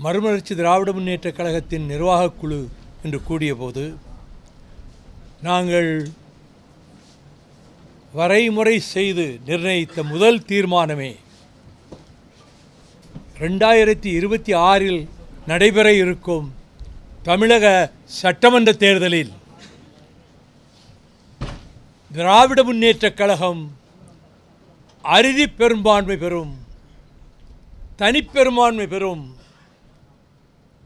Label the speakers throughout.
Speaker 1: மறுமலர்ச்சி திராவிட முன்னேற்றக் கழகத்தின் நிர்வாகக் குழு என்று கூடியபோது நாங்கள் வரைமுறை செய்து நிர்ணயித்த முதல் தீர்மானமே 2026 நடைபெற இருக்கும் தமிழக சட்டமன்ற தேர்தலில் திராவிட முன்னேற்றக் கழகம் அறுதி பெரும்பான்மை பெறும், தனிப்பெரும்பான்மை பெறும்,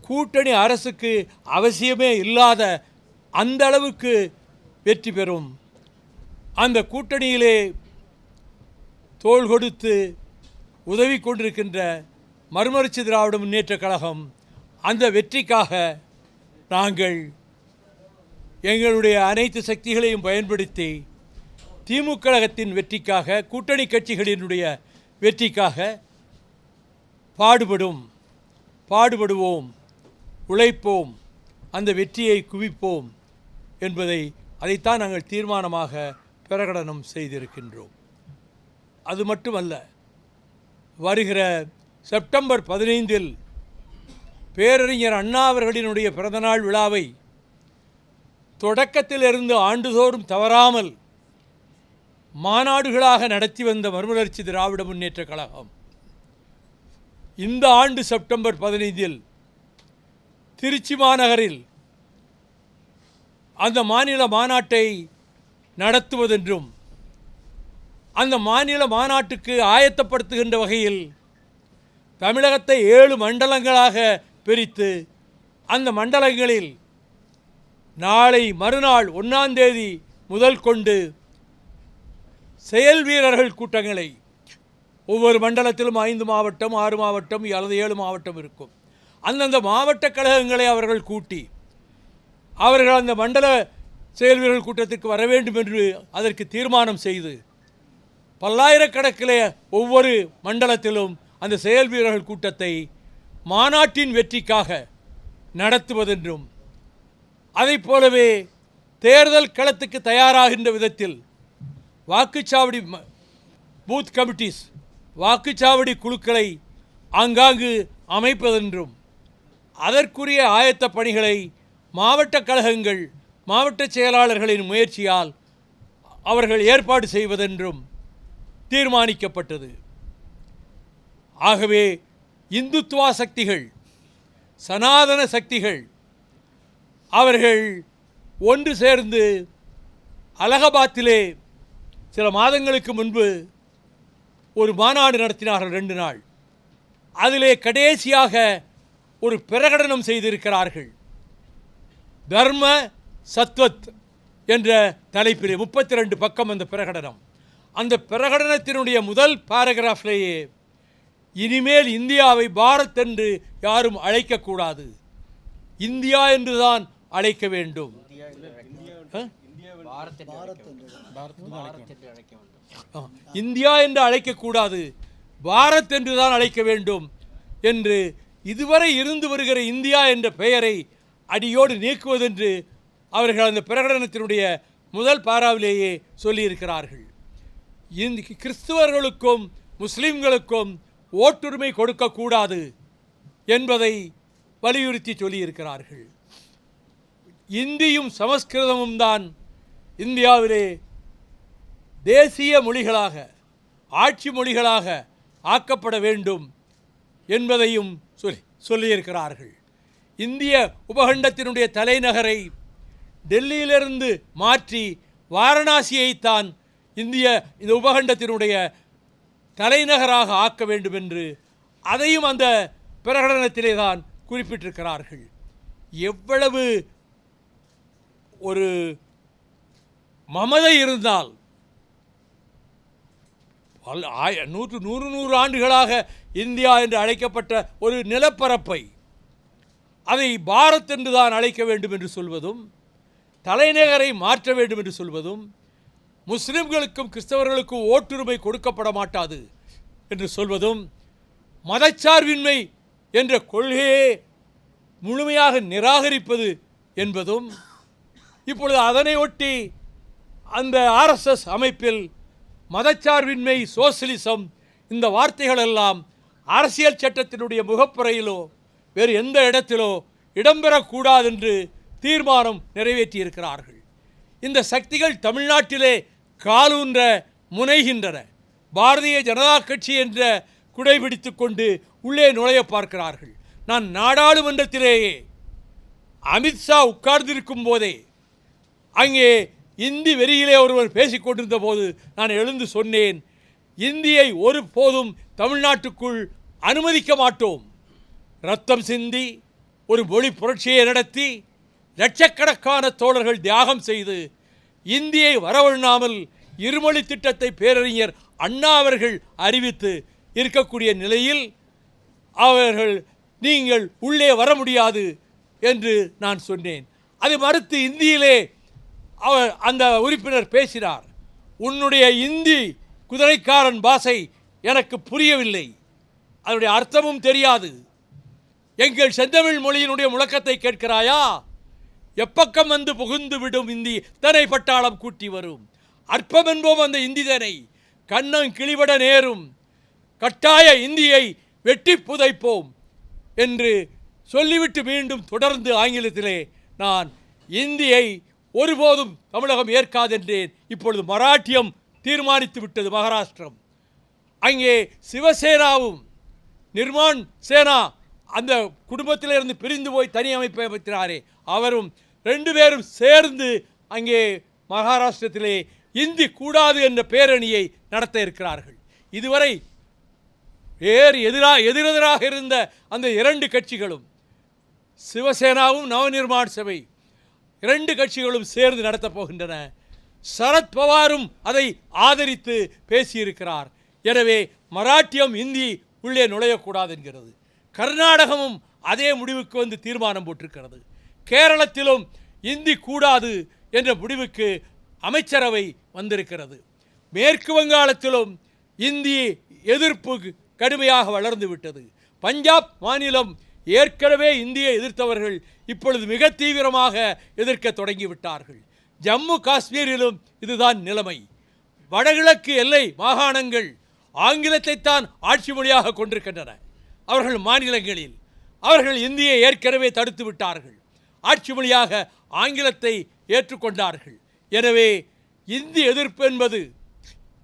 Speaker 1: கூட்டணி அரசுக்கு அவசியமே இல்லாத அந்த அளவுக்கு வெற்றி பெறும், அந்த கூட்டணியிலே தோள் கொடுத்து உதவி கொண்டிருக்கின்ற மறுமலர்ச்சி திராவிட முன்னேற்றக் கழகம் அந்த வெற்றிக்காக நாங்கள் எங்களுடைய அனைத்து சக்திகளையும் பயன்படுத்தி திமுக கழகத்தின் வெற்றிக்காக, கூட்டணி கட்சிகளினுடைய வெற்றிக்காக பாடுபடுவோம், உழைப்போம், அந்த வெற்றியை குவிப்போம் அதைத்தான் நாங்கள் தீர்மானமாக பிரகடனம் செய்திருக்கின்றோம். அது மட்டுமல்ல, வருகிற செப்டம்பர் 15 பேரறிஞர் அண்ணா அவர்களினுடைய பிறந்தநாள் விழாவை தொடக்கத்திலிருந்து ஆண்டுதோறும் தவறாமல் மாநாடுகளாக நடத்தி வந்த மறுமலர்ச்சி திராவிட முன்னேற்றக் கழகம் இந்த ஆண்டு செப்டம்பர் 15 திருச்சி மாநகரில் அந்த மாநில மாநாட்டை நடத்துவதென்றும், அந்த மாநில மாநாட்டுக்கு ஆயத்தப்படுத்துகின்ற வகையில் தமிழகத்தை 7 மண்டலங்களாக பிரித்து அந்த மண்டலங்களில் நாளை மறுநாள் 1ஆம் தேதி முதல் கொண்டு செயல் வீரர்கள் கூட்டங்களை ஒவ்வொரு மண்டலத்திலும் 5 மாவட்டம், 6 மாவட்டம் அல்லது 7 மாவட்டம் இருக்கும். அந்தந்த மாவட்ட கழகங்களை அவர்கள் கூட்டி அவர்கள் அந்த மண்டல செயல் வீரர்கள் கூட்டத்திற்கு வர வேண்டும் என்று அதற்கு தீர்மானம் செய்து பல்லாயிரக்கணக்கிலே ஒவ்வொரு மண்டலத்திலும் அந்த செயல் வீரர்கள் கூட்டத்தை மாநாட்டின் வெற்றிக்காக நடத்துவதென்றும், அதைப் போலவே தேர்தல் களத்துக்கு தயாராகின்ற விதத்தில் வாக்குச்சாவடி பூத் கமிட்டிஸ், வாக்குச்சாவடி குழுக்களை ஆங்காங்கு அமைப்பதென்றும், அதற்குரிய ஆயத்த பணிகளை மாவட்ட கழகங்கள், மாவட்ட செயலாளர்களின் முயற்சியால் அவர்கள் ஏற்பாடு செய்வதென்றும் தீர்மானிக்கப்பட்டது. ஆகவே இந்துத்துவா சக்திகள், சனாதன சக்திகள் அவர்கள் ஒன்று சேர்ந்து அலகாபாத்திலே சில மாதங்களுக்கு முன்பு ஒரு மாநாடு நடத்தினார்கள் 2 நாள். அதிலே கடைசியாக ஒரு பிரகடனம் செய்திருக்கிறார்கள். தர்ம சத்வத் என்ற தலைப்பிலே 32 பக்கம் அந்த பிரகடனம். அந்த பிரகடனத்தினுடைய முதல் பாராகிராஃப்லேயே இனிமேல் இந்தியாவை பாரத் என்று யாரும் அழைக்கக்கூடாது, இந்தியா என்றுதான் அழைக்க வேண்டும், இந்தியா என்று அழைக்கக்கூடாது, பாரத் என்றுதான் அழைக்க வேண்டும் என்று இதுவரை இருந்து வருகிற இந்தியா என்ற பெயரை அடியோடு நீக்குவதென்று அவர்கள் அந்த பிரகடனத்தினுடைய முதல் பாராவிலேயே சொல்லியிருக்கிறார்கள். கிறிஸ்துவர்களுக்கும் முஸ்லிம்களுக்கும் ஓட்டுரிமை கொடுக்கக்கூடாது என்பதை வலியுறுத்தி சொல்லியிருக்கிறார்கள். இந்தியும் சமஸ்கிருதமும் தான் இந்தியாவிலே தேசிய மொழிகளாக, ஆட்சி மொழிகளாக ஆக்கப்பட வேண்டும் என்பதையும் சொல்லியிருக்கிறார்கள். இந்திய உபகண்டத்தினுடைய தலைநகரை டெல்லியிலிருந்து மாற்றி வாரணாசியைத்தான் இந்த உபகண்டத்தினுடைய தலைநகராக ஆக்க வேண்டும் என்று அதையும் அந்த பிரகடனத்திலே தான் குறிப்பிட்டிருக்கிறார்கள். எவ்வளவு ஒரு மமதை இருந்தால் 100 ஆண்டுகளாக இந்தியா என்று அழைக்கப்பட்ட ஒரு நிலப்பரப்பை அதை பாரத் என்று தான் அழைக்க வேண்டும் என்று சொல்வதும், தலைநகரை மாற்ற வேண்டும் என்று சொல்வதும், முஸ்லிம்களுக்கும் கிறிஸ்தவர்களுக்கும் ஓட்டுரிமை கொடுக்கப்பட மாட்டாது என்று சொல்வதும், மதச்சார்பின்மை என்ற கொள்கையை முழுமையாக நிராகரிப்பது என்பதும், இப்பொழுது அதனை ஒட்டி அந்த ஆர்எஸ்எஸ் அமைப்பில் மதச்சார்பின்மை, சோசியலிசம் இந்த வார்த்தைகளெல்லாம் அரசியல் சட்டத்தினுடைய முகப்புறையிலோ வேறு எந்த இடத்திலோ இடம்பெறக்கூடாது என்று தீர்மானம் நிறைவேற்றியிருக்கிறார்கள். இந்த சக்திகள் தமிழ்நாட்டிலே காலூன்ற முனைகின்றன. பாரதிய ஜனதா கட்சி என்ற குடைபிடித்து கொண்டு உள்ளே நுழைய பார்க்கிறார்கள். நான் நாடாளுமன்றத்திலேயே அமித்ஷா உட்கார்ந்திருக்கும் போதே அங்கே இந்தி வெறியிலே ஒருவர் பேசிக்கொண்டிருந்த போது நான் எழுந்து சொன்னேன், இந்தியை ஒருபோதும் தமிழ்நாட்டுக்குள் அனுமதிக்க மாட்டோம். ரத்தம் சிந்தி ஒரு மொழி புரட்சியை நடத்தி லட்சக்கணக்கான தோழர்கள் தியாகம் செய்து இந்தியை வரவழையாமல் இருமொழி திட்டத்தை பேரறிஞர் அண்ணா அவர்கள் அறிவித்து இருக்கக்கூடிய நிலையில் அவர்கள் நீங்கள் உள்ளே வர முடியாது என்று நான் சொன்னேன். அதை மறுத்து இந்தியிலே அவர் அந்த உறுப்பினர் பேசினார். உன்னுடைய இந்தி குதிரைக்காரன் பாஷை எனக்கு புரியவில்லை, அதனுடைய அர்த்தமும் தெரியாது. எங்கள் செந்தமிழ் மொழியினுடைய முழக்கத்தை கேட்கிறாயா? எப்பக்கம் வந்து புகுந்து விடும் இந்தி தனை பட்டாளம் கூட்டி வரும். அற்பம் என்போம் அந்த இந்தி தனை கண்ணம் கிளிபட நேரும். கட்டாய இந்தியை வெட்டி புதைப்போம் என்று சொல்லிவிட்டு மீண்டும் தொடர்ந்து ஆங்கிலத்திலே நான் இந்தியை ஒருபோதும் தமிழகம் ஏற்காதென்றேன். இப்பொழுது மராட்டியம் தீர்மானித்து விட்டது. மகாராஷ்டிரம் அங்கே சிவசேனாவும் நிர்மான் சேனா அந்த குடும்பத்திலிருந்து பிரிந்து போய் தனி அமைப்பை அமைத்தினாரே அவரும் 2 பேரும் சேர்ந்து அங்கே மகாராஷ்டிரத்திலே இந்தி கூடாது என்ற பேரணியை நடத்த இருக்கிறார்கள். இதுவரை எதிரெதிராக இருந்த அந்த 2 கட்சிகளும் சிவசேனாவும் நவநிர்மாண் சபை 2 கட்சிகளும் சேர்ந்து நடத்தப் போகின்றன. சரத் பவாரும் அதை ஆதரித்து பேசியிருக்கிறார். எனவே மராட்டியம் இந்தி உள்ளே நுழையக்கூடாது என்கிறது. கர்நாடகமும் அதே முடிவுக்கு வந்து தீர்மானம் போட்டிருக்கிறது. கேரளத்திலும் இந்தி கூடாது என்ற முடிவுக்கு அமைச்சரவை வந்திருக்கிறது. மேற்கு வங்காளத்திலும் இந்தி எதிர்ப்பு கடுமையாக வளர்ந்து விட்டது. பஞ்சாப் மாநிலம் ஏற்கனவே இந்தியை எதிர்த்தவர்கள் இப்பொழுது மிக தீவிரமாக எதிர்க்க தொடங்கிவிட்டார்கள். ஜம்மு காஷ்மீரிலும் இதுதான் நிலைமை. வடகிழக்கு எல்லை மாகாணங்கள் ஆங்கிலத்தைத்தான் ஆட்சி மொழியாக கொண்டிருக்கின்றன. அவர்கள் மாநிலங்களில் அவர்கள் இந்தியை ஏற்கனவே தடுத்து விட்டார்கள். ஆட்சி மொழியாக ஆங்கிலத்தை ஏற்றுக்கொண்டார்கள். எனவே இந்தி எதிர்ப்பு என்பது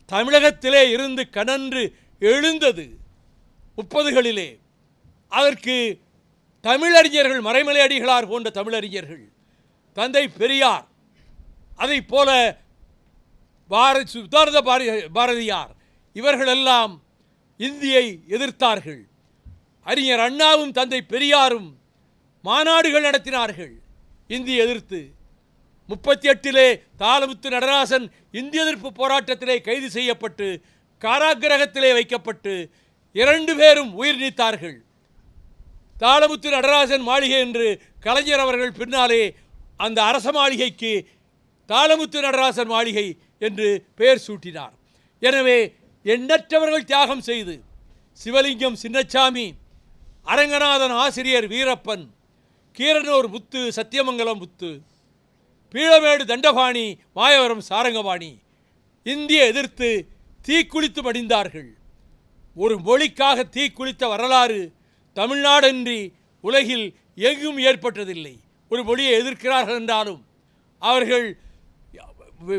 Speaker 1: தமிழகத்திலே இருந்து கனன்று எழுந்தது 30களிலே. அதற்கு தமிழறிஞர்கள் மறைமலை அடிகளார் போன்ற தமிழறிஞர்கள், தந்தை பெரியார், அதை போல சுதார்த்த பாரதியார் இவர்களெல்லாம் இந்தியை எதிர்த்தார்கள். அறிஞர் அண்ணாவும் தந்தை பெரியாரும் மாநாடுகள் நடத்தினார்கள் இந்தியை எதிர்த்து. 38லே தாளமுத்து நடராசன் இந்திய எதிர்ப்பு போராட்டத்திலே கைது செய்யப்பட்டு காராகிரகத்திலே வைக்கப்பட்டு 2 பேரும் உயிர் நீத்தார்கள். தாளமுத்து நடராசன் மாளிகை என்று கலைஞர் அவர்கள் பின்னாலே அந்த அரச மாளிகைக்கு தாளமுத்து நடராசன் மாளிகை என்று பெயர் சூட்டினார். எனவே எண்ணற்றவர்கள் தியாகம் செய்து சிவலிங்கம் சின்னச்சாமி, அரங்கநாதன் ஆசிரியர் வீரப்பன், கீரனூர் முத்து, சத்தியமங்கலம் முத்து, பீளமேடு தண்டபாணி, மாயவரம் சாரங்கபாணி இந்தியை எதிர்த்து தீக்குளித்து மடிந்தார்கள். ஒரு மொழிக்காக தீக்குளித்த வரலாறு தமிழ்நாடன்றி உலகில் எங்கும் ஏற்பட்டதில்லை. ஒரு மொழியை எதிர்க்கிறார்கள் என்றாலும் அவர்கள்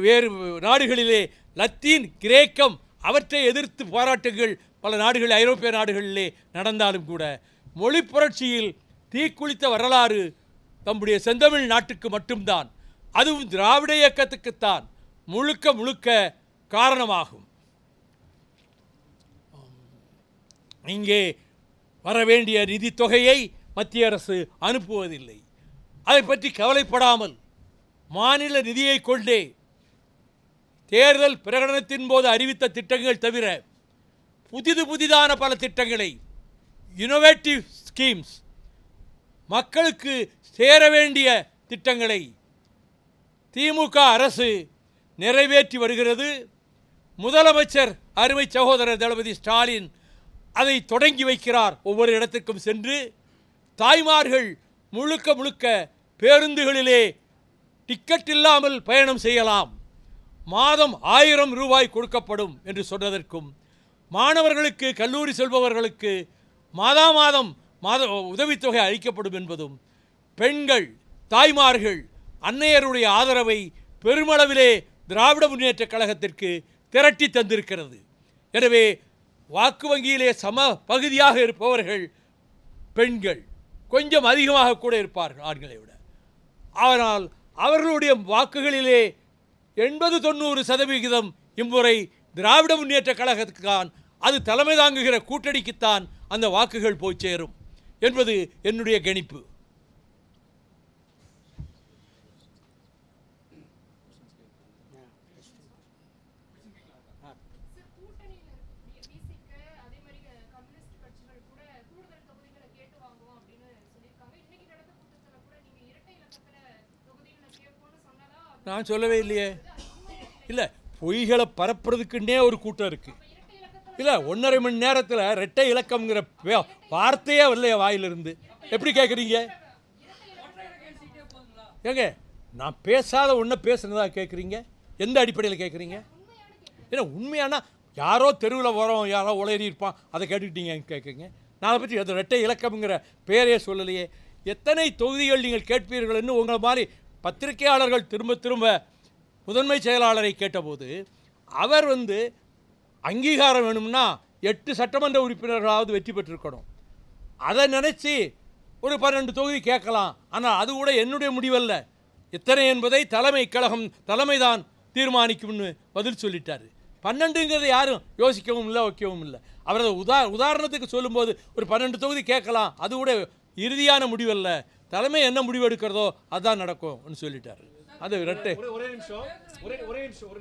Speaker 1: வேறு நாடுகளிலே லத்தீன், கிரேக்கம் அவற்றை எதிர்த்து போராட்டங்கள் பல நாடுகள், ஐரோப்பிய நாடுகளிலே நடந்தாலும் கூட மொழி புரட்சியில் தீக்குளித்த வரலாறு தம்முடைய செந்தமிழ் நாட்டுக்கு மட்டும்தான். அதுவும் திராவிட இயக்கத்துக்குத்தான் முழுக்க முழுக்க காரணமாகும். இங்கே வரவேண்டிய நிதித்தொகையை மத்திய அரசு அனுப்புவதில்லை. அதை பற்றி கவலைப்படாமல் மாநில நிதியை கொண்டே தேர்தல் பிரகடனத்தின் போது அறிவித்த திட்டங்கள் தவிர புதிதான பல திட்டங்களை, இனோவேட்டிவ் ஸ்கீம்ஸ், மக்களுக்கு சேர வேண்டிய திட்டங்களை திமுக அரசு நிறைவேற்றி வருகிறது. முதலமைச்சர் அருமை சகோதரர் தளபதி ஸ்டாலின் அதை தொடங்கி வைக்கிறார். ஒவ்வொரு இடத்துக்கும் சென்று தாய்மார்கள் முழுக்க முழுக்க பேருந்துகளிலே டிக்கெட் இல்லாமல் பயணம் செய்யலாம், மாதம் 1000 ரூபாய் கொடுக்கப்படும் என்று சொன்னதற்கும், மாணவர்களுக்கு, கல்லூரி செல்பவர்களுக்கு மாதம் உதவித்தொகை அளிக்கப்படும் என்பதும் பெண்கள், தாய்மார்கள், அன்னையருடைய ஆதரவை பெருமளவிலே திராவிட முன்னேற்றக் கழகத்திற்கு திரட்டி தந்திருக்கிறது. எனவே வாக்கு வங்கியிலே சம பகுதியாக இருப்பவர்கள் பெண்கள், கொஞ்சம் அதிகமாக கூட இருப்பார்கள் ஆண்களை விட. ஆனால் அவர்களுடைய வாக்குகளிலே 80-90% இம்முறை திராவிட முன்னேற்றக் கழகத்துக்குத்தான், அது தலைமை தாங்குகிற கூட்டணிக்குத்தான் அந்த வாக்குகள் போய் சேரும் என்பது என்னுடைய கணிப்பு. நான் சொல்லவே இல்லையே. இல்லை, பொய்களை பரப்புறதுக்குன்னே ஒரு கூட்டம் இருக்குது. இல்லை, 1.5 மணி நேரத்தில் இரட்டை இலக்கம்ங்கிற வார்த்தையே வரலையே வாயிலிருந்து. எப்படி கேட்குறீங்க? ஏங்க, நான் பேசாத ஒன்றை பேசுனதா கேட்குறீங்க? எந்த அடிப்படையில் கேட்குறீங்க? ஏன்னா உண்மையானா யாரோ தெருவில் வரோம், யாரோ உளறி இருப்பான், அதை கேட்டுக்கிட்டீங்கன்னு கேட்குறீங்க. நான் அதை பற்றி அது இரட்டை இலக்கம்ங்கிற பேரே சொல்லலையே. எத்தனை தொகுதிகள் நீங்கள் கேட்பீர்கள்னு உங்களை மாதிரி பத்திரிகையாளர்கள் திரும்ப திரும்ப முதன்மை செயலாளரை கேட்டபோது அவர் அங்கீகாரம் வேணும்னா 8 சட்டமன்ற உறுப்பினர்களாவது வெற்றி பெற்றிருக்கணும். அதை நினச்சி ஒரு 12 தொகுதி கேட்கலாம். ஆனால் அது கூட என்னுடைய முடிவல்ல, எத்தனை என்பதை தலைமை தான் தீர்மானிக்கும்னு பதில் சொல்லிட்டார். 12ங்கிறது யாரும் யோசிக்கவும் இல்லை, வைக்கவும் இல்லை. அவரது உதாரணத்துக்கு சொல்லும்போது ஒரு 12 தொகுதி கேட்கலாம், அது கூட இறுதியான முடிவல்ல, தலைமை என்ன முடிவு எடுக்கிறதோ அதுதான் நடக்கும்னு சொல்லிட்டாரு. அது இரட்டை.
Speaker 2: ஒரே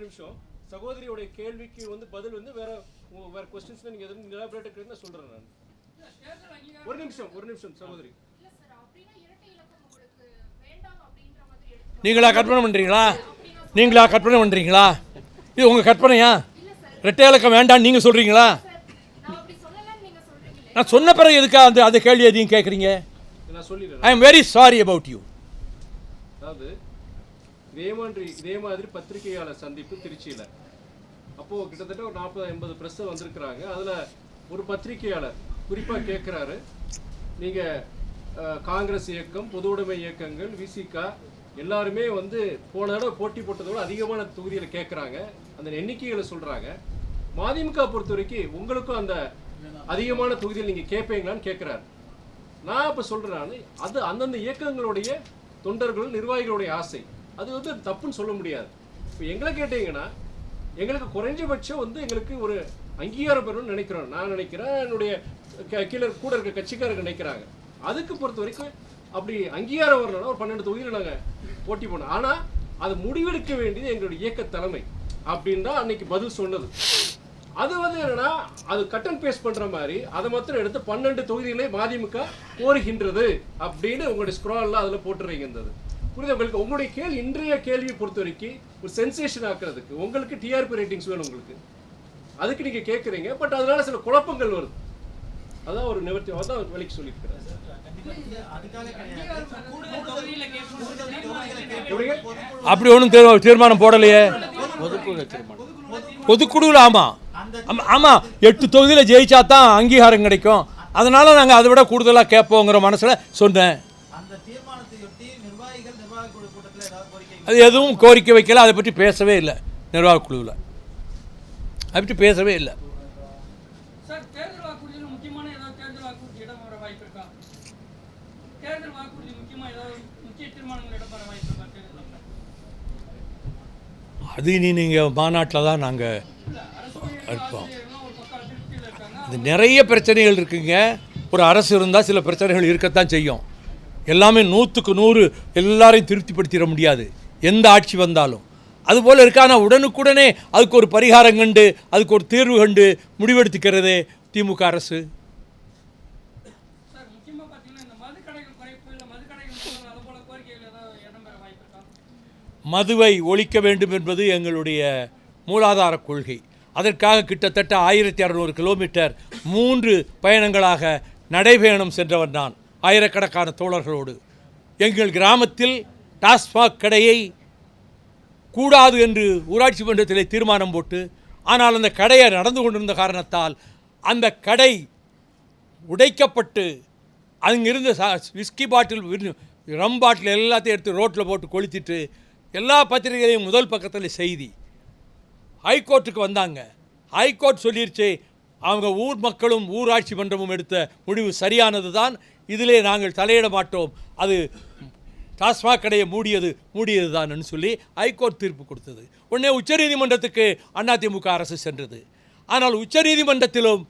Speaker 2: நிமிஷம் சகோதரியோட கேள்விக்கு பதில் வேற क्वेश्चंस நீங்க எதுவும் எலாபரேட் பண்ணி சொல்றேன் நான். ஒரு நிமிஷம் சகோதரி.
Speaker 1: நீங்களா கற்பனை பண்றீங்களா? இது உங்க கற்பனையா? இரட்டை இலக்கம் வேண்டாம் நீங்க சொல்றீங்களா? நான் சொன்ன பிறகு எதுக்கா அந்த கேள்வி எதையும் கேட்குறீங்க? I am very sorry about you.
Speaker 2: அதாவது இதே மாதிரி பத்திரிகையாளர் சந்திப்பு திருச்சியில் அப்போ கிட்டத்தட்ட ஒரு 40-50 பிரஸ் வந்திருக்கிறாங்க. அதில் ஒரு பத்திரிகையாளர் குறிப்பாக கேட்குறாரு, நீங்கள் காங்கிரஸ் இயக்கம், பொது உடைமை இயக்கங்கள், விசிகா எல்லாருமே போன தடவை போட்டி போட்டதோட அதிகமான தொகுதியில் கேட்குறாங்க, அந்த எண்ணிக்கைகளை சொல்கிறாங்க. மதிமுக பொறுத்த வரைக்கும் உங்களுக்கும் அந்த அதிகமான தொகுதியில் நீங்கள் கேட்பீங்களான்னு கேட்குறாரு. நான் இப்போ சொல்கிறேன், அது அந்தந்த இயக்கங்களுடைய தொண்டர்கள், நிர்வாகிகளுடைய ஆசை. அது தப்புன்னு சொல்ல முடியாது. இப்போ எங்களை கேட்டீங்கன்னா எங்களுக்கு குறைஞ்சபட்சம் எங்களுக்கு ஒரு அங்கீகாரம் பெறணும்னு நினைக்கிறோம். நான் நினைக்கிறேன், என்னுடைய கீழே கூட இருக்க கட்சிக்காரங்க நினைக்கிறாங்க. அதுக்கு பொறுத்த வரைக்கும் அப்படி அங்கீகாரம் வரணும்னா ஒரு 12 தொகுதியில் நாங்கள் போட்டி போனோம். ஆனால் அது முடிவெடுக்க வேண்டியது எங்களுடைய இயக்க தலைமை அப்படின்னு தான் அன்னைக்கு பதில் சொன்னது. அது என்னன்னா, அது கட் அண்ட் பேஸ்ட் பண்ற மாதிரி அதை மாத்திரம் எடுத்து 12 தொகுதிகளே மதிமுக கோருகின்றது அப்படின்னு உங்களுடைய ஸ்க்ரால்ல அதில் போட்டுறீங்க. இருந்தது புரியுது உங்களுக்கு? உங்களுடைய இன்றைய கேள்வியை பொறுத்த வரைக்கும் ஒரு சென்சேஷன் ஆக்குறதுக்கு உங்களுக்கு டிஆர்பி ரேட்டிங்ஸ் வேணும் உங்களுக்கு, அதுக்கு நீங்க கேட்குறீங்க. பட் அதனால சில குழப்பங்கள் வருது. அதான் ஒரு நிவர்த்தி, அதான் வலிக்கு சொல்லியிருக்கிறேன்.
Speaker 1: அப்படி ஒன்றும் தீர்மானம் போடலையே பொதுக்குழுவில். ஆமாம் 8 தொகுதியில் ஜெயிச்சா தான் அங்கீகாரம் கிடைக்கும். அதனால நாங்கள் அதை விட கூடுதலாக கேட்போங்கிற மனசில் சொன்னேன். அது எதுவும் கோரிக்கை வைக்கல, அதை பற்றி பேசவே இல்லை. நிர்வாக குழுவில் அதை பற்றி பேசவே இல்லை. அது நீங்கள் மாநாட்டில் தான் நாங்கள் இருப்போம். அது நிறைய பிரச்சனைகள் இருக்குங்க. ஒரு அரசு இருந்தால் சில பிரச்சனைகள் இருக்கத்தான் செய்யும். எல்லாமே 100க்கு 100 எல்லாரையும் திருப்திப்படுத்திட முடியாது, எந்த ஆட்சி வந்தாலும். அதுபோல் இருக்கு. ஆனால் உடனுக்குடனே அதுக்கு ஒரு பரிகாரம் கண்டு, அதுக்கு ஒரு தீர்வு கண்டு முடிவெடுத்துக்கிறது திமுக அரசு. மதுவை ஒழிக்க வேண்டும் என்பது எங்களுடைய மூலாதார கொள்கை. அதற்காக கிட்டத்தட்ட 1600 கிலோமீட்டர் 3 பயணங்களாக நடைபயணம் சென்றவர் நான், ஆயிரக்கணக்கான தோழர்களோடு. எங்கள் கிராமத்தில் டாஸ்மாக் கடையை கூடாது என்று ஊராட்சி மன்றத்தில் தீர்மானம் போட்டு, ஆனால் அந்த கடையை நடந்து கொண்டிருந்த காரணத்தால் அந்த கடை உடைக்கப்பட்டு அங்கிருந்த விஸ்கி பாட்டில் ரம் பாட்டில் எல்லாத்தையும் எடுத்து ரோட்டில் போட்டு கொளுத்திட்டு எல்லா பத்திரிகைகளையும் முதல் பக்கத்தில் செய்தி. ஹைகோர்ட்டுக்கு வந்தாங்க. ஹைகோர்ட் சொல்லிருச்சு, அவங்க ஊர் மக்களும் ஊராட்சி மன்றமும் எடுத்த முடிவு சரியானது தான், இதிலே நாங்கள் தலையிட மாட்டோம், அது டாஸ்மாக் கடையை மூடியது தான் சொல்லி ஹைகோர்ட் தீர்ப்பு கொடுத்தது. உடனே உச்சநீதிமன்றத்துக்கு அதிமுக அரசு சென்றது. ஆனால் உச்சநீதிமன்றத்திலும்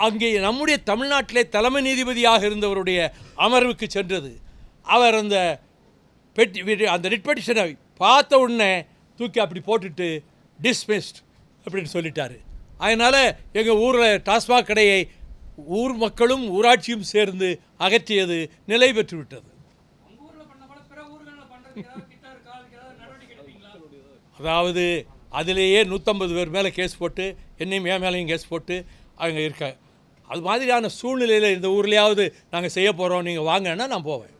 Speaker 1: அங்கே நம்முடைய தமிழ்நாட்டிலே தலைமை நீதிபதியாக இருந்தவருடைய அமர்வுக்கு சென்றது. அவர் அந்த ரிட் பெட்டிஷனை பார்த்த உடனே தூக்கி அப்படி போட்டுட்டு டிஸ்மிஸ்ட் அப்படின்னு சொல்லிட்டாரு. அதனால் எங்கள் ஊரில் டாஸ்மாக் கடையை ஊர் மக்களும் ஊராட்சியும் சேர்ந்து அகற்றியது நிலை பெற்று விட்டது. அதாவது அதிலேயே 150 பேர் மேலே கேஸ் போட்டு என்னையும் மேலேயும் கேஸ் போட்டு அவங்க இருக்க, அது மாதிரியான சூழ்நிலையில் இந்த ஊர்லேயாவது நாங்கள் செய்ய போகிறோம், நீங்கள் வாங்கன்னா நான் போவேன்.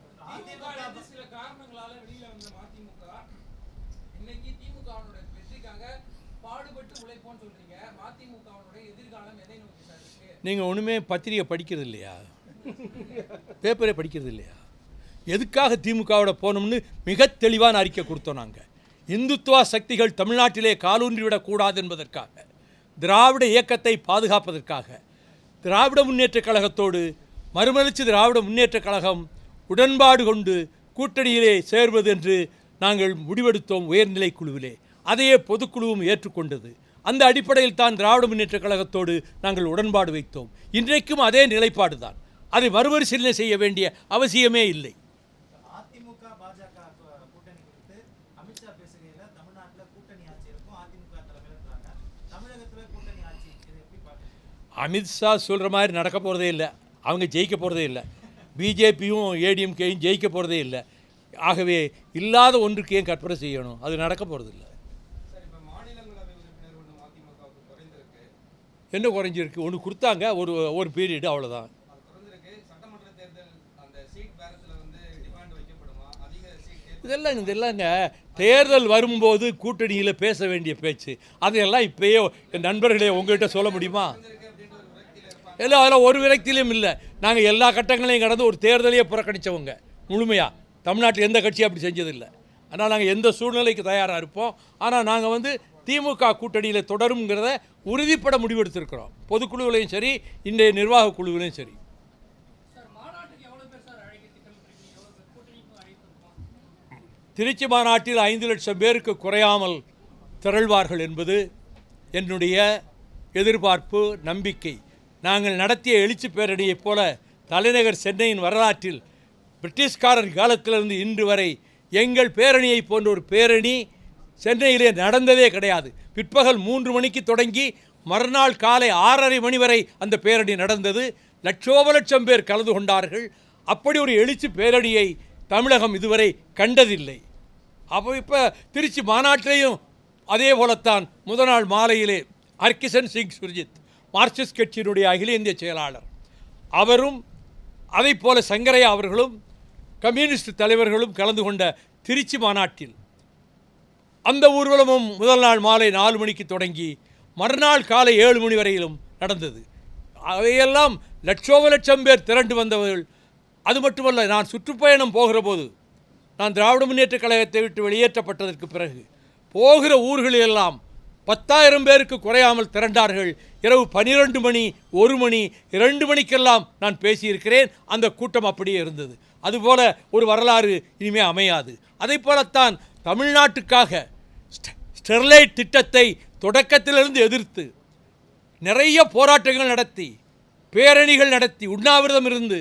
Speaker 1: நீங்கள் ஒன்றுமே பத்திரிகை படிக்கிறது இல்லையா, பேப்பரே படிக்கிறது இல்லையா? எதுக்காக திமுகவோட போனோம்னு மிக தெளிவான அறிக்கை கொடுத்தோம். நாங்கள் இந்துத்துவா சக்திகள் தமிழ்நாட்டிலே காலூன்றிவிடக்கூடாது என்பதற்காக, திராவிட இயக்கத்தை பாதுகாப்பதற்காக, திராவிட முன்னேற்றக் கழகத்தோடு மறுமலர்ச்சி திராவிட முன்னேற்றக் கழகம் உடன்பாடு கொண்டு கூட்டணியிலே சேர்வது என்று நாங்கள் முடிவெடுத்தோம் உயர்நிலை குழுவிலே. அதையே பொதுக்குழுவும் ஏற்றுக்கொண்டது. அந்த அடிப்படையில் தான் திராவிட முன்னேற்றக் கழகத்தோடு நாங்கள் உடன்பாடு வைத்தோம். இன்றைக்கும் அதே நிலைப்பாடு தான். அதை மறுபரிசீலனை செய்ய வேண்டிய அவசியமே இல்லை.
Speaker 3: அதிமுக பாஜக கூட்டணி குறித்து அமித்ஷா பேசுகையில் தமிழ்நாட்டில் கூட்டணி ஆட்சி இருக்கும், அதிமுக தலைமையிலாங்க, தமிழகத்தில் கூட்டணி ஆட்சி எப்படி பார்க்குறீங்க?
Speaker 1: அமித்ஷா சொல்கிற மாதிரி நடக்க போகிறதே இல்லை. அவங்க ஜெயிக்க போகிறதே இல்லை. பிஜேபியும் ஏடிஎம்கேயும் ஜெயிக்க போகிறதே இல்லை. ஆகவே இல்லாத ஒன்றுக்கு ஏன் கற்பனை செய்யணும்? அது நடக்க போகிறதில்லை. என்ன குறைஞ்சிருக்கு? ஒன்று கொடுத்தாங்க, ஒரு பீரியடு, அவ்வளோதான். இதெல்லாங்க தேர்தல் வரும்போது கூட்டணியில் பேச வேண்டிய பேச்சு. அதையெல்லாம் இப்போயே என் நண்பர்களே உங்கள்கிட்ட சொல்ல முடியுமா? எல்லாம் அதெல்லாம் ஒரு விரக்தியிலும் இல்லை. நாங்கள் எல்லா கட்டங்களையும் கடந்து ஒரு தேர்தலையே புறக்கணித்தவங்க முழுமையாக. தமிழ்நாட்டில் எந்த கட்சியும் அப்படி செஞ்சதில்லை. ஆனால் நாங்கள் எந்த சூழ்நிலைக்கு தயாராக இருப்போம். ஆனால் நாங்கள் திமுக கூட்டணியில் தொடருங்கிறத உறுதிப்பட முடிவெடுத்திருக்கிறோம். பொதுக்குழுவிலையும் சரி, இன்றைய நிர்வாக குழுவிலையும் சரி. திருச்சி மாநாட்டில் 5 லட்சம் பேருக்கு குறையாமல் திரள்வார்கள் என்பது என்னுடைய எதிர்பார்ப்பு, நம்பிக்கை. நாங்கள் நடத்திய எழுச்சி பேரணியைப் போல தலைநகர் சென்னையின் வரலாற்றில் பிரிட்டிஷ்காரர் காலத்திலிருந்து இன்று வரை எங்கள் பேரணியை போன்ற ஒரு பேரணி சென்னையிலே நடந்ததே கிடையாது. பிற்பகல் 3 மணிக்கு தொடங்கி மறுநாள் காலை 6:30 மணி வரை அந்த பேரணி நடந்தது. லட்சோபலட்சம் பேர் கலந்து கொண்டார்கள். அப்படி ஒரு எழுச்சி பேரணியை தமிழகம் இதுவரை கண்டதில்லை. அப்போ இப்போ திருச்சி மாநாட்டிலையும் அதே போலத்தான். முதல் நாள் மாலையிலே ஹர்கிஷன் சிங் சுர்ஜித், மார்க்சிஸ்ட் கட்சியினுடைய அகில இந்திய செயலாளர், அவரும் அதை போல சங்கரையா அவர்களும் கம்யூனிஸ்ட் தலைவர்களும் கலந்து கொண்ட திருச்சி மாநாட்டில் அந்த ஊர்வலமும் முதல் நாள் மாலை 4 மணிக்கு தொடங்கி மறுநாள் காலை 7 மணி வரையிலும் நடந்தது. அவையெல்லாம் லட்சோபலட்சம் பேர் திரண்டு வந்தவர்கள். அது மட்டுமல்ல, நான் சுற்றுப்பயணம் போகிற போது, நான் திராவிட முன்னேற்றக் கழகத்தை விட்டு வெளியேற்றப்பட்டதற்கு பிறகு போகிற ஊர்களிலெல்லாம் 10,000 பேருக்கு குறையாமல் திரண்டார்கள். இரவு 12 மணி, 1 மணி, 2 மணிக்கெல்லாம் நான் பேசியிருக்கிறேன். அந்த கூட்டம் அப்படியே இருந்தது. அதுபோல ஒரு வரலாறு இனிமேல் அமையாது. அதை போலத்தான் தமிழ்நாட்டுக்காக ஸ்டெர்லைட் திட்டத்தை தொடக்கத்திலிருந்து எதிர்த்து நிறைய போராட்டங்கள் நடத்தி, பேரணிகள் நடத்தி, உண்ணாவிரதம் இருந்து,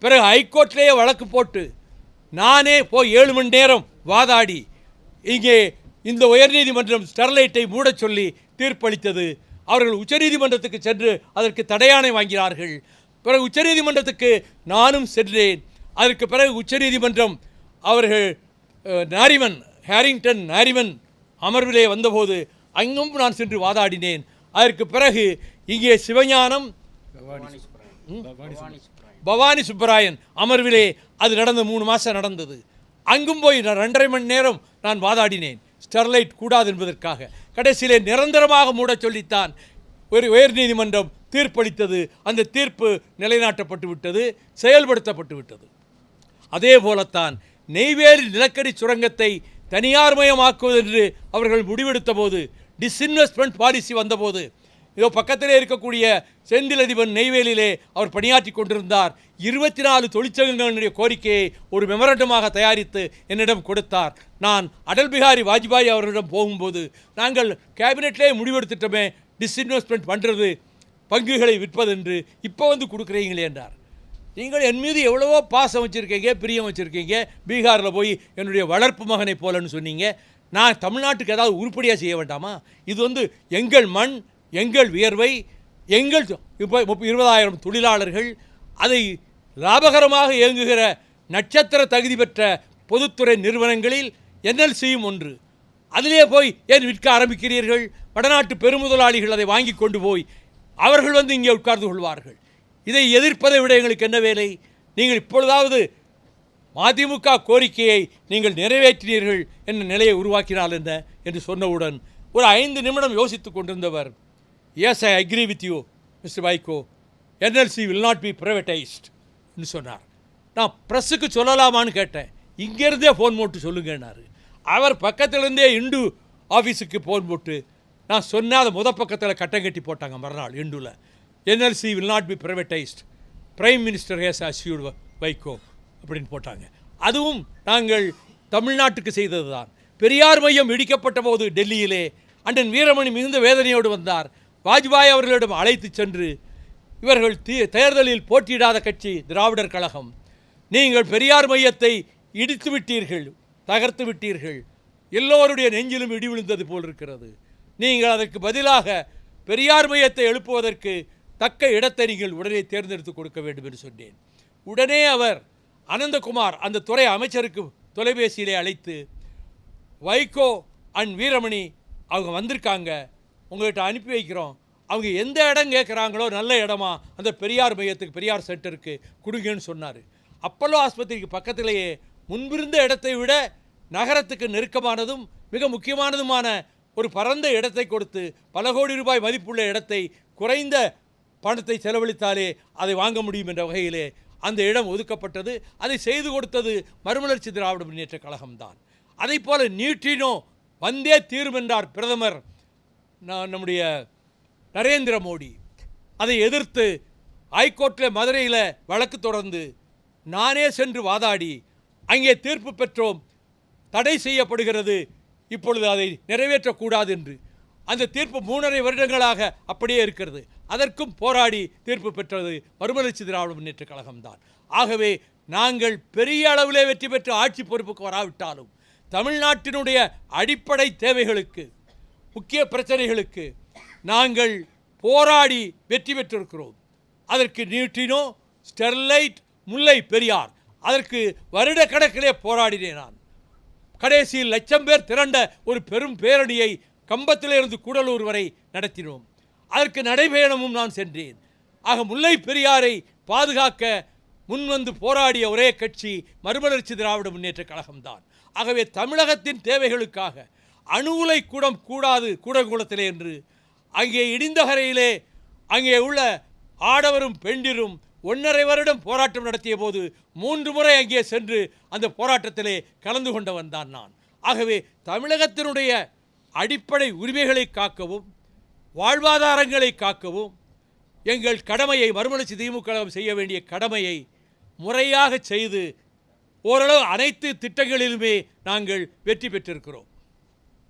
Speaker 1: பிறகு ஹைகோர்ட்லேயே வழக்கு போட்டு, நானே போய் 7 மணி நேரம் வாதாடி, இங்கே இந்த உயர்நீதிமன்றம் ஸ்டெர்லைட்டை மூடச் சொல்லி தீர்ப்பளித்தது. அவர்கள் உச்சநீதிமன்றத்துக்கு சென்று அதற்கு தடையாணை வாங்கினார்கள். பிறகு உச்சநீதிமன்றத்துக்கு நானும் சென்றேன். அதற்கு பிறகு உச்சநீதிமன்றம் அவர்கள் ஹேரிங்டன் நாரிமன் அமர்விலே வந்தபோது அங்கும் நான் சென்று வாதாடினேன். அதற்கு பிறகு இங்கே சிவஞானம், பவானி சுப்பராயன் அமர்விலே அது நடந்த 3 மாதம் நடந்தது. அங்கும் போய் 2.5 மணி நேரம் நான் வாதாடினேன், ஸ்டெர்லைட் கூடாது என்பதற்காக. கடைசியிலே நிரந்தரமாக மூடச் சொல்லித்தான் ஒரு உயர்நீதிமன்றம் தீர்ப்பளித்தது. அந்த தீர்ப்பு நிலைநாட்டப்பட்டு விட்டது, செயல்படுத்தப்பட்டு விட்டது. அதே போலத்தான் நெய்வேலி நிலக்கரி சுரங்கத்தை தனியார்மயமாக்குவது என்று அவர்கள் முடிவெடுத்த போது, டிஸ்இன்வெஸ்ட்மெண்ட் பாலிசி வந்தபோது, இதோ பக்கத்திலே இருக்கக்கூடிய செந்தில் அதிபன் நெய்வேலியிலே அவர் பணியாற்றி கொண்டிருந்தார். 24 தொழிற்சங்கங்களுடைய கோரிக்கையை ஒரு மெமரண்டமாக தயாரித்து என்னிடம் கொடுத்தார். நான் அடல் பிஹாரி வாஜ்பாய் அவர்களிடம் போகும்போது, நாங்கள் கேபினெட்லேயே முடிவெடுத்துட்டோமே டிஸ்இன்வெஸ்ட்மெண்ட் பண்ணுறது, பங்குகளை விற்பதென்று, இப்போ வந்து கொடுக்குறீங்களே என்றார். நீங்கள் என் மீது எவ்வளவோ பாசம் வச்சுருக்கீங்க, பிரியம் வச்சுருக்கீங்க. பீகாரில் போய் என்னுடைய வளர்ப்பு மகனை போலன்னு சொன்னீங்க. நான் தமிழ்நாட்டுக்கு ஏதாவது உருப்படியாக செய்ய வேண்டாமா? இது வந்து எங்கள் மண், எங்கள் வியர்வை, எங்கள் இப்போ 20,000 தொழிலாளர்கள், அதை லாபகரமாக இயங்குகிற நட்சத்திர தகுதி பெற்ற பொதுத்துறை நிறுவனங்களில் NLCயும் ஒன்று. அதிலே போய் ஏன் விற்க ஆரம்பிக்கிறீர்கள்? வடநாட்டு பெருமுதலாளிகள் அதை வாங்கி கொண்டு போய் அவர்கள் வந்து இங்கே உட்கார்ந்து கொள்வார்கள். இதை எதிர்ப்பதை விட எங்களுக்கு என்ன வேலை? நீங்கள் இப்பொழுதாவது மதிமுக கோரிக்கையை நீங்கள் நிறைவேற்றினீர்கள் என்ற நிலையை உருவாக்கினால் என்ன என்று சொன்னவுடன் ஒரு 5 நிமிடம் யோசித்து கொண்டிருந்தவர், yes I agree with you Mister Vaiko, NLC will not be privatised என்று சொன்னார். நான் ப்ரெஸ்ஸுக்கு சொல்லலாமான்னு கேட்டேன். இங்கேருந்தே ஃபோன் போட்டு சொல்லுங்கன்னாரு. அவர் பக்கத்துலேருந்தே இண்டு ஆஃபீஸுக்கு ஃபோன் போட்டு நான் சொன்ன அதை பக்கத்தில் கட்டம் கட்டி போட்டாங்க. மறுநாள் இண்டுவில் NLC will not be ப்ரைவேட்டைஸ்ட், prime minister has assured Vaiko அப்படின்னு போட்டாங்க. அதுவும் நாங்கள் தமிழ்நாட்டுக்கு செய்தது தான். பெரியார் மையம் இடிக்கப்பட்ட போது டெல்லியிலே அண்ணன் வீரமணி மிகுந்த வேதனையோடு வந்தார். வாஜ்பாய் அவர்களிடம் அழைத்து சென்று, இவர்கள் தேர்தலில் போட்டியிடாத கட்சி திராவிடர் கழகம், நீங்கள் பெரியார் மையத்தை இடித்து விட்டீர்கள், தகர்த்து விட்டீர்கள், எல்லோருடைய நெஞ்சிலும் இடி விழுந்தது போல் இருக்கிறது. நீங்கள் அதற்கு பதிலாக பெரியார் மையத்தை எழுப்புவதற்கு தக்க இடத்தை நீங்கள் உடனே தேர்ந்தெடுத்து கொடுக்க வேண்டும் என்று சொன்னேன். உடனே அவர் அனந்தகுமார் அந்த துறை அமைச்சருக்கு தொலைபேசியிலே அழைத்து, வைகோ அண்ட் வீரமணி அவங்க வந்திருக்காங்க, உங்கள்கிட்ட அனுப்பி வைக்கிறோம், அவங்க எந்த இடம் கேட்குறாங்களோ நல்ல இடமா அந்த பெரியார் மையத்துக்கு, பெரியார் சென்டருக்கு கொடுங்கன்னு சொன்னார். அப்பல்லோ ஆஸ்பத்திரிக்கு பக்கத்திலேயே முன்பிருந்த இடத்தை விட நகரத்துக்கு நெருக்கமானதும் மிக முக்கியமானதுமான ஒரு பரந்த இடத்தை கொடுத்து, பல கோடி ரூபாய் மதிப்புள்ள இடத்தை குறைந்த பணத்தை செலவழித்தாலே அதை வாங்க முடியும் என்ற வகையிலே அந்த இடம் ஒதுக்கப்பட்டது. அதை செய்து கொடுத்தது மறுமலர்ச்சி திராவிட முன்னேற்ற கழகம்தான். அதை போல நியூட்ரினோ வந்தே தீரும் என்றார் பிரதமர் நம்முடைய நரேந்திர மோடி. அதை எதிர்த்து ஹைகோர்ட்டில் மதுரையில் வழக்கு தொடர்ந்து நானே சென்று வாதாடி அங்கே தீர்ப்பு பெற்றோம். தடை செய்யப்படுகிறது, இப்பொழுது அதை நிறைவேற்றக்கூடாது என்று. அந்த தீர்ப்பு 3.5 வருடங்களாக அப்படியே இருக்கிறது. அதற்கும் போராடி தீர்ப்பு பெற்றது மறுமலர்ச்சி திராவிட முன்னேற்ற கழகம்தான். ஆகவே நாங்கள் பெரிய அளவிலே வெற்றி பெற்று ஆட்சி பொறுப்புக்கு வராவிட்டாலும் தமிழ்நாட்டினுடைய அடிப்படை தேவைகளுக்கு, முக்கிய பிரச்சனைகளுக்கு நாங்கள் போராடி வெற்றி பெற்றிருக்கிறோம். அதற்கு நியூட்ரினோ, ஸ்டெர்லைட், முல்லை பெரியார், அதற்கு வருடக்கணக்கிலே போராடினேன் நான். கடைசியில் 1,00,000 பேர் திரண்ட ஒரு பெரும் பேரணியை கம்பத்திலிருந்து கூடலூர் வரை நடத்தினோம். அதற்கு நடைபயணமும் நான் சென்றேன். ஆக முல்லை பெரியாரை பாதுகாக்க முன்வந்து போராடிய ஒரே கட்சி மறுமலர்ச்சி திராவிட முன்னேற்ற கழகம்தான். ஆகவே தமிழகத்தின் தேவைகளுக்காக அணு உலை கூடம் கூடாது கூடங்குளத்திலே என்று அங்கே இடிந்தகரையிலே அங்கே உள்ள ஆடவரும் பெண்டிரும் 1.5 வருடம் போராட்டம் நடத்திய போது 3 முறை அங்கே சென்று அந்த போராட்டத்திலே கலந்து கொண்டவன் தான் நான். ஆகவே தமிழகத்தினுடைய அடிப்படை உரிமைகளை காக்கவும் வாழ்வாதாரங்களை காக்கவும் எங்கள் கடமையை, மறுமலர்ச்சி திமுக செய்ய வேண்டிய கடமையை முறையாக செய்து ஓரளவு அனைத்து திட்டங்களிலுமே நாங்கள் வெற்றி பெற்றிருக்கிறோம்.